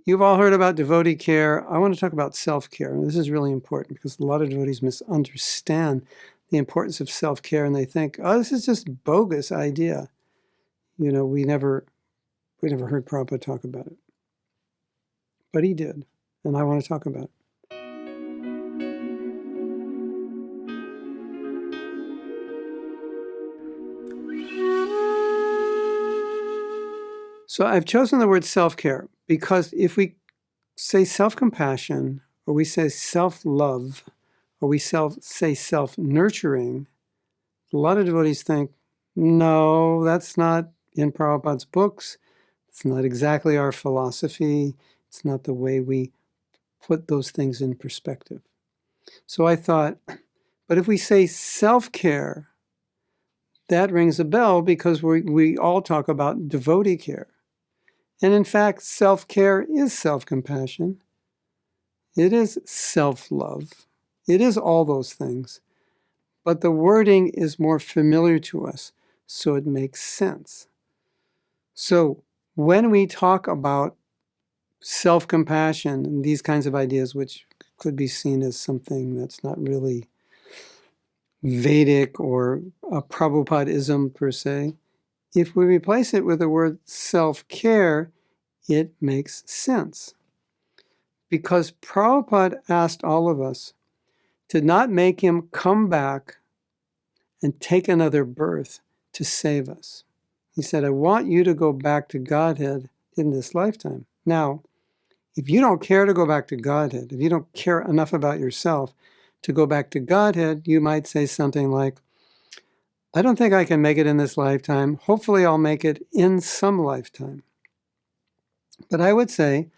you've all heard about devotee care. I want to talk about self-care. And this is really important because a lot of devotees misunderstand the importance of self-care, and they think, oh, this is just a bogus idea. You know, we never heard Prabhupada talk about it. But he did, and I want to talk about it. So I've chosen the word self-care because if we say self-compassion, or we say self-love, or we say self-nurturing, a lot of devotees think, no, that's not in Prabhupada's books. It's not exactly our philosophy. It's not the way we put those things in perspective. So I thought, but if we say self-care, that rings a bell because we all talk about devotee care. And in fact, self-care is self-compassion. It is self-love. It is all those things. But the wording is more familiar to us, so it makes sense. So when we talk about self-compassion and these kinds of ideas, which could be seen as something that's not really Vedic or a Prabhupadism per se, if we replace it with the word self-care, it makes sense. Because Prabhupada asked all of us to not make him come back and take another birth to save us. He said, I want you to go back to Godhead in this lifetime. Now, if you don't care to go back to Godhead, if you don't care enough about yourself to go back to Godhead, you might say something like, I don't think I can make it in this lifetime. Hopefully I'll make it in some lifetime. But I would say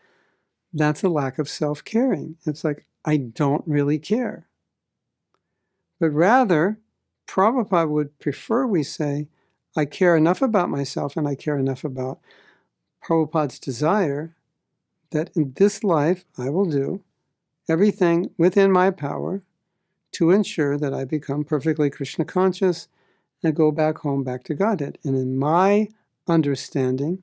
that's a lack of self-caring. It's like, I don't really care. But rather, Prabhupada would prefer we say, I care enough about myself and I care enough about Prabhupada's desire that in this life I will do everything within my power to ensure that I become perfectly Krishna conscious and go back home, back to Godhead. And in my understanding,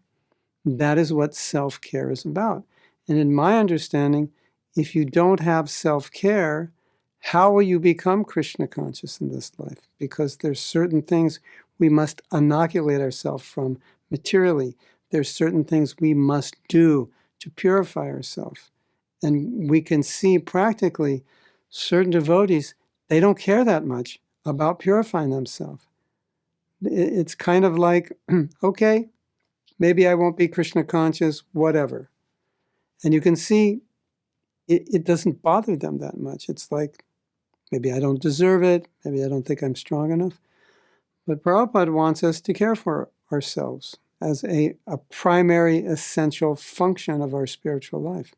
that is what self-care is about. And in my understanding, if you don't have self-care, how will you become Krishna conscious in this life? Because there's certain things we must inoculate ourselves from materially. There's certain things we must do to purify ourselves. And we can see practically certain devotees, they don't care that much about purifying themselves. It's kind of like, okay, maybe I won't be Krishna conscious, whatever. And you can see it doesn't bother them that much. It's like, maybe I don't deserve it. Maybe I don't think I'm strong enough. But Prabhupada wants us to care for ourselves as a primary essential function of our spiritual life.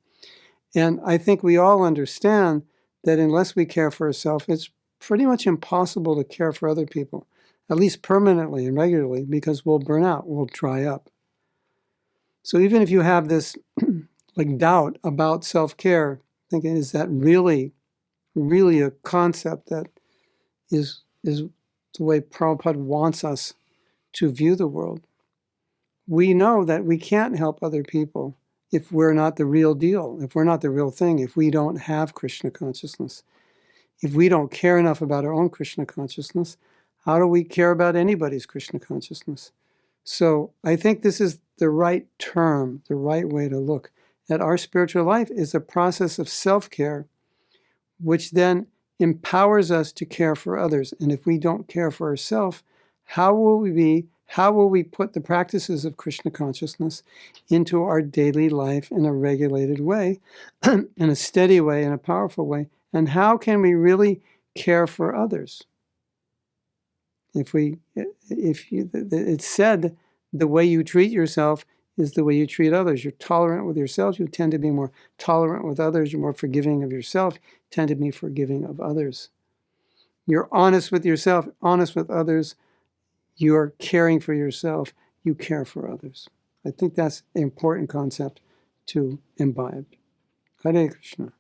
And I think we all understand that unless we care for ourselves, it's pretty much impossible to care for other people, at least permanently and regularly, because we'll burn out, we'll dry up. So even if you have this like doubt about self-care, thinking, is that really a concept that is the way Prabhupada wants us to view the world? We know that we can't help other people if we're not the real deal, if we're not the real thing, if we don't have Krishna consciousness. If we don't care enough about our own Krishna consciousness, how do we care about anybody's Krishna consciousness? So I think this is the right term, the right way to look at our spiritual life is a process of self-care, which then empowers us to care for others. And if we don't care for ourselves, how will we put the practices of Krishna consciousness into our daily life in a regulated way, in a steady way, in a powerful way? And how can we really care for others? It's said the way you treat yourself is the way you treat others. You're tolerant with yourself, you tend to be more tolerant with others. You're more forgiving of yourself, you tend to be forgiving of others. You're honest with yourself, honest with others. You're caring for yourself, you care for others. I think that's an important concept to imbibe. Hare Krishna.